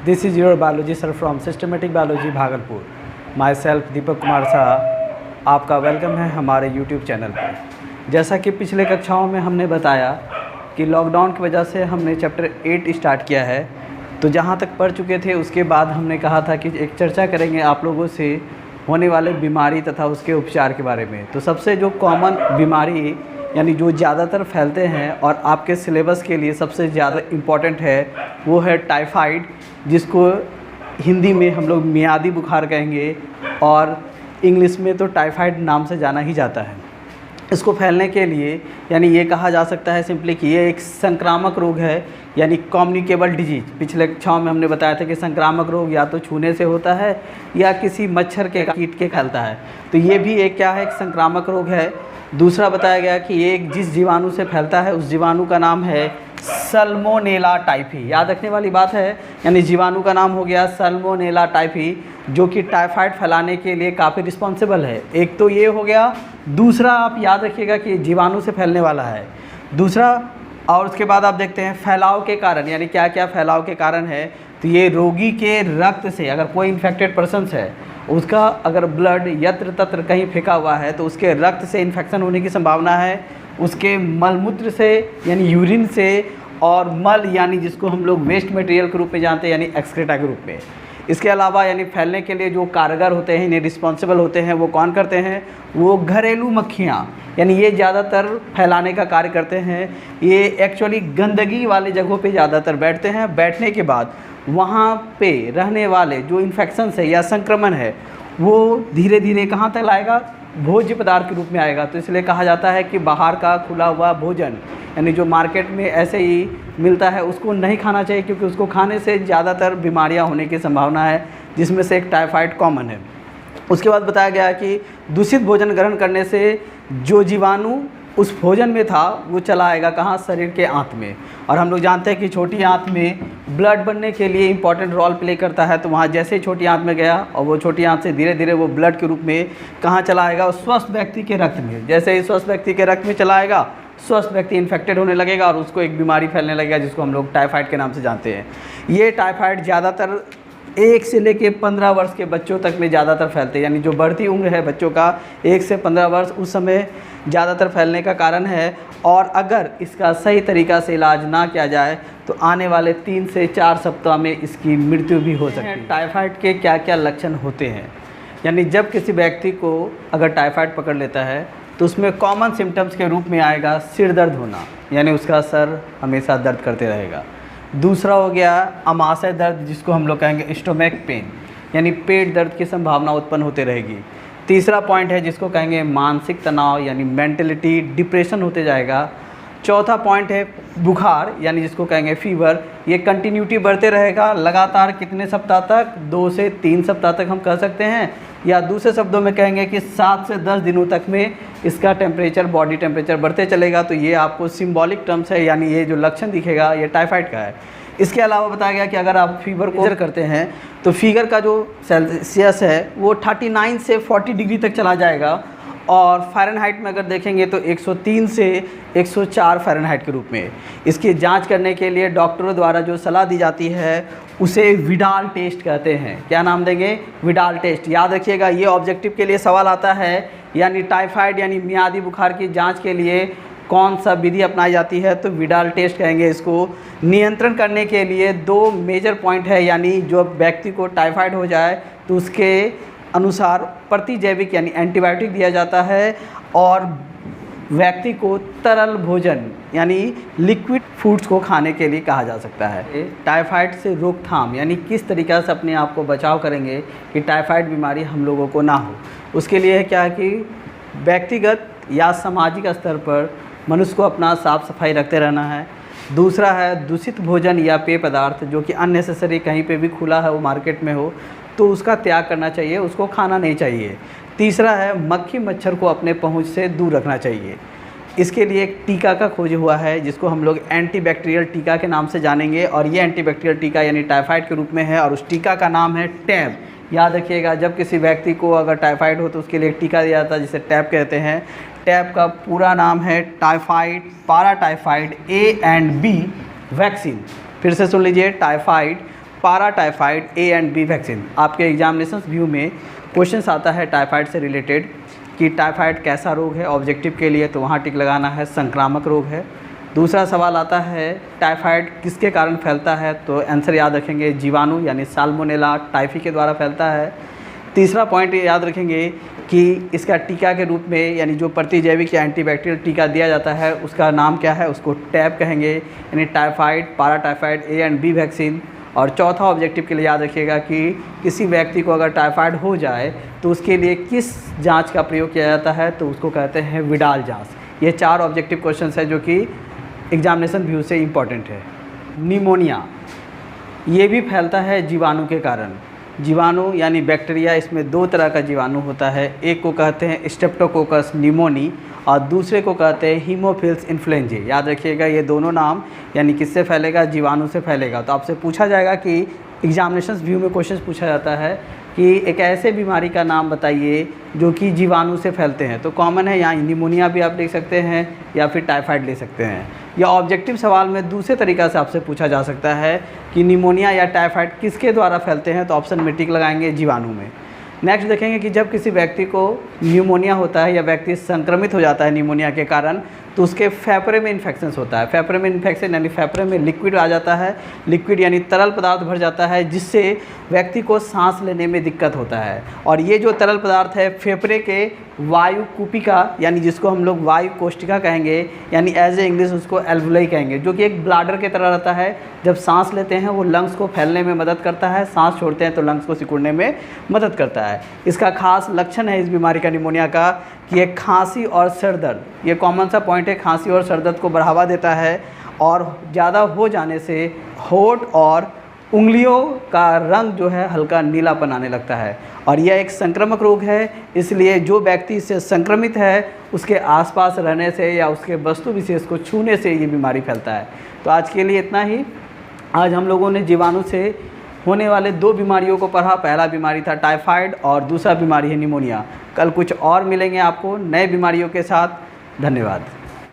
This is your biology sir from Systematic Biology Bhagalpur. Myself Deepak Kumar Shah आपका welcome है हमारे YouTube channel पर। जैसा कि पिछले कक्षाओं में हमने बताया कि लॉकडाउन की वजह से हमने चैप्टर 8 स्टार्ट किया है, तो जहाँ तक पढ़ चुके थे उसके बाद हमने कहा था कि एक चर्चा करेंगे आप लोगों से होने वाले बीमारी तथा उसके उपचार के बारे में। तो सबसे जो कॉमन बीमारी यानी जो ज़्यादातर फैलते हैं और आपके सिलेबस के लिए सबसे ज़्यादा इम्पॉर्टेंट है वो है टाइफाइड, जिसको हिंदी में हम लोग मियादी बुखार कहेंगे और इंग्लिश में तो टाइफाइड नाम से जाना ही जाता है। इसको फैलने के लिए यानी ये कहा जा सकता है सिंपली कि ये एक संक्रामक रोग है यानी कम्युनिकेबल डिजीज। पिछले कक्षाओं में हमने बताया था कि संक्रामक रोग या तो छूने से होता है या किसी मच्छर के कीट के फैलता है, तो ये भी एक क्या है, एक संक्रामक रोग है। दूसरा बताया गया कि ये जिस जीवाणु से फैलता है उस जीवाणु का नाम है सल्मोनेला टाइफी। याद रखने वाली बात है, यानी जीवाणु का नाम हो गया सल्मोनेला टाइफी, जो कि टाइफाइड फैलाने के लिए काफ़ी रिस्पॉन्सिबल है। एक तो ये हो गया, दूसरा आप याद रखिएगा कि जीवाणु से फैलने वाला है दूसरा। और उसके बाद आप देखते हैं फैलाव के कारण, यानी क्या क्या फैलाव के कारण है। तो ये रोगी के रक्त से, अगर कोई इन्फेक्टेड पर्सन्स है उसका अगर ब्लड यत्र तत्र कहीं फेंका हुआ है तो उसके रक्त से इन्फेक्शन होने की संभावना है। उसके मलमूत्र से यानी यूरिन से, और मल यानी जिसको हम लोग वेस्ट मटेरियल के रूप में जानते हैं यानी एक्सक्रीटा के रूप में। इसके अलावा यानी फैलने के लिए जो कारगर होते हैं, यानी रिस्पॉन्सिबल होते हैं, वो कौन करते हैं, वो घरेलू मक्खियाँ, यानी ये ज़्यादातर फैलाने का कार्य करते हैं। ये एक्चुअली गंदगी वाले जगहों पे ज़्यादातर बैठते हैं। बैठने के बाद वहाँ पे रहने वाले जो इन्फेक्शन है या संक्रमण है वो धीरे धीरे कहाँ तक आएगा, भोज्य पदार्थ के रूप में आएगा। तो इसलिए कहा जाता है कि बाहर का खुला हुआ भोजन यानी जो मार्केट में ऐसे ही मिलता है उसको नहीं खाना चाहिए, क्योंकि उसको खाने से ज़्यादातर बीमारियां होने की संभावना है, जिसमें से एक टाइफाइड कॉमन है। उसके बाद बताया गया कि दूषित भोजन ग्रहण करने से जो जीवाणु उस भोजन में था वो चला आएगा कहाँ, शरीर के आंत में। और हम लोग जानते हैं कि छोटी आंत में ब्लड बनने के लिए इंपॉर्टेंट रोल प्ले करता है। तो वहाँ जैसे ही छोटी आंत में गया और वो छोटी आंत से धीरे धीरे वो ब्लड के रूप में कहाँ चला आएगा, उस स्वस्थ व्यक्ति के रक्त में। जैसे ही स्वस्थ व्यक्ति के रक्त में चला आएगा, स्वस्थ व्यक्ति इन्फेक्टेड होने लगेगा और उसको एक बीमारी फैलने लगेगा जिसको हम लोग टाइफाइड के नाम से जानते हैं। ये टाइफाइड ज़्यादातर 1 से लेके 15 वर्ष के बच्चों तक में ज़्यादातर फैलते हैं, यानी जो बढ़ती उम्र है बच्चों का 1 से 15 वर्ष, उस समय ज़्यादातर फैलने का कारण है। और अगर इसका सही तरीक़ा से इलाज ना किया जाए तो आने वाले 3 से 4 सप्ताह में इसकी मृत्यु भी हो सकती है। टाइफाइड के क्या क्या लक्षण होते हैं, यानी जब किसी व्यक्ति को अगर टाइफाइड पकड़ लेता है तो उसमें कॉमन सिम्टम्स के रूप में आएगा सिर दर्द होना, यानी उसका सर हमेशा दर्द करते रहेगा। दूसरा हो गया अमाशय दर्द, जिसको हम लोग कहेंगे स्टोमैक पेन, यानी पेट दर्द की संभावना उत्पन्न होते रहेगी। तीसरा पॉइंट है जिसको कहेंगे मानसिक तनाव, यानी मेंटलिटी, डिप्रेशन होते जाएगा। चौथा पॉइंट है बुखार, यानी जिसको कहेंगे फीवर। ये कंटिन्यूटी बढ़ते रहेगा लगातार कितने सप्ताह तक, 2 से 3 सप्ताह तक हम कह सकते हैं, या दूसरे शब्दों में कहेंगे कि 7 से 10 दिनों तक में इसका टेम्परेचर, बॉडी टेम्परेचर बढ़ते चलेगा। तो ये आपको सिंबॉलिक टर्म्स है, यानी ये जो लक्षण दिखेगा ये टाइफाइड का है। इसके अलावा बताया गया कि अगर आप फीवर को मेजर करते हैं तो फीवर का जो सेल्सियस है वो 39 से 40 डिग्री तक चला जाएगा, और फ़ारेनहाइट में अगर देखेंगे तो 103 से 104 फ़ारेनहाइट के रूप में। इसकी जांच करने के लिए डॉक्टरों द्वारा जो सलाह दी जाती है उसे विडाल टेस्ट कहते हैं। क्या नाम देंगे, विडाल टेस्ट। याद रखिएगा, ये ऑब्जेक्टिव के लिए सवाल आता है, यानी टाइफाइड यानी मियादी बुखार की जांच के लिए कौन सा विधि अपनाई जाती है, तो विडाल टेस्ट कहेंगे इसको। नियंत्रण करने के लिए 2 मेजर पॉइंट है, यानी जो व्यक्ति को टाइफाइड हो जाए तो उसके अनुसार प्रतिजैविक यानी एंटीबायोटिक दिया जाता है, और व्यक्ति को तरल भोजन यानी लिक्विड फूड्स को खाने के लिए कहा जा सकता है। टाइफाइड से रोकथाम यानी किस तरीक़ा से अपने आप को बचाव करेंगे कि टाइफाइड बीमारी हम लोगों को ना हो, उसके लिए क्या है कि व्यक्तिगत या सामाजिक स्तर पर मनुष्य को अपना साफ़ सफाई रखते रहना है। दूसरा है दूषित भोजन या पेय पदार्थ जो कि अननेसेसरी कहीं पे भी खुला है वो मार्केट में हो तो उसका त्याग करना चाहिए, उसको खाना नहीं चाहिए। तीसरा है मक्खी मच्छर को अपने पहुंच से दूर रखना चाहिए। इसके लिए एक टीका का खोज हुआ है जिसको हम लोग एंटीबैक्टीरियल टीका के नाम से जानेंगे, और ये एंटीबैक्टीरियल टीका यानी टाइफाइड के रूप में है, और उस टीका का नाम है टैब। याद रखिएगा, जब किसी व्यक्ति को अगर टाइफाइड हो तो उसके लिए एक टीका दिया जाता है जिसे टैब कहते हैं। टैब का पूरा नाम है typhoid paratyphoid A and B vaccine. फिर से सुन लीजिए, टाइफाइड पारा typhoid A and B vaccine. आपके एग्जामिनेशन व्यू में क्वेश्चन आता है टाइफाइड से रिलेटेड कि टाइफाइड कैसा रोग है, ऑब्जेक्टिव के लिए तो वहाँ टिक लगाना है, संक्रामक रोग है। दूसरा सवाल आता है टाइफाइड किसके कारण फैलता है, तो आंसर याद रखेंगे जीवाणु यानी साल्मोनेला टाइफी के द्वारा फैलता है। तीसरा पॉइंट याद रखेंगे कि इसका टीका के रूप में यानी जो प्रतिजैविक या एंटीबैक्टीरियल टीका दिया जाता है उसका नाम क्या है, उसको टैब कहेंगे, यानी टाइफाइड, पारा typhoid A and B vaccine. और चौथा ऑब्जेक्टिव के लिए याद रखिएगा कि किसी व्यक्ति को अगर टाइफाइड हो जाए तो उसके लिए किस जांच का प्रयोग किया जाता है, तो उसको कहते हैं विडाल जांच। ये 4 ऑब्जेक्टिव क्वेश्चंस है जो कि एग्जामिनेशन व्यू से इम्पॉर्टेंट है। निमोनिया ये भी फैलता है जीवाणु के कारण। जीवाणु यानी बैक्टीरिया, इसमें 2 तरह का जीवाणु होता है, एक को कहते हैं स्ट्रेप्टोकोकस निमोनी और दूसरे को कहते हैं हीमोफिल्स इन्फ्लुएंजाe। याद रखिएगा ये दोनों नाम यानी किससे फैलेगा, जीवाणु से फैलेगा। तो आपसे पूछा जाएगा कि एग्जामिनेशन व्यू में क्वेश्चन पूछा जाता है कि एक ऐसे बीमारी का नाम बताइए जो कि जीवाणु से फैलते हैं, तो कॉमन है यहाँ निमोनिया भी आप लिख सकते हैं या फिर टाइफाइड ले सकते हैं। या ऑब्जेक्टिव सवाल में दूसरे तरीक़ा से आपसे पूछा जा सकता है कि निमोनिया या टाइफाइड किसके द्वारा फैलते हैं, तो ऑप्शन में टिक लगाएंगे जीवाणु में। नेक्स्ट देखेंगे कि जब किसी व्यक्ति को न्यूमोनिया होता है या व्यक्ति संक्रमित हो जाता है निमोनिया के कारण, तो उसके फेफड़े में इन्फेक्शन होता है। फेफड़े में इन्फेक्शन यानी फेफड़े में लिक्विड आ जाता है, लिक्विड यानी तरल पदार्थ भर जाता है, जिससे व्यक्ति को सांस लेने में दिक्कत होता है। और ये जो तरल पदार्थ है फेफड़े के वायु कूपिका यानी जिसको हम लोग वायु कोष्ठिका कहेंगे, यानी एज ए इंग्लिश उसको एल्वुलाई कहेंगे, जो कि एक ब्लाडर के तरह रहता है। जब सांस लेते हैं वो लंग्स को फैलने में मदद करता है, सांस छोड़ते हैं तो लंग्स को सिकुड़ने में मदद करता है। इसका खास लक्षण है इस बीमारी का निमोनिया का कि एक खांसी और सर दर्द, ये कॉमन सा पॉइंट है, खांसी और सर दर्द को बढ़ावा देता है और ज़्यादा हो जाने से होंठ और उंगलियों का रंग जो है हल्का नीलापन आने लगता है। और यह एक संक्रामक रोग है, इसलिए जो व्यक्ति इससे संक्रमित है उसके आसपास रहने से या उसके वस्तु विशेष को छूने से ये बीमारी फैलता है। तो आज के लिए इतना ही। आज हम लोगों ने जीवाणु से होने वाले 2 बीमारियों को पढ़ा। पहला बीमारी था टाइफाइड और दूसरा बीमारी है निमोनिया। कल कुछ और मिलेंगे आपको नए बीमारियों के साथ। धन्यवाद।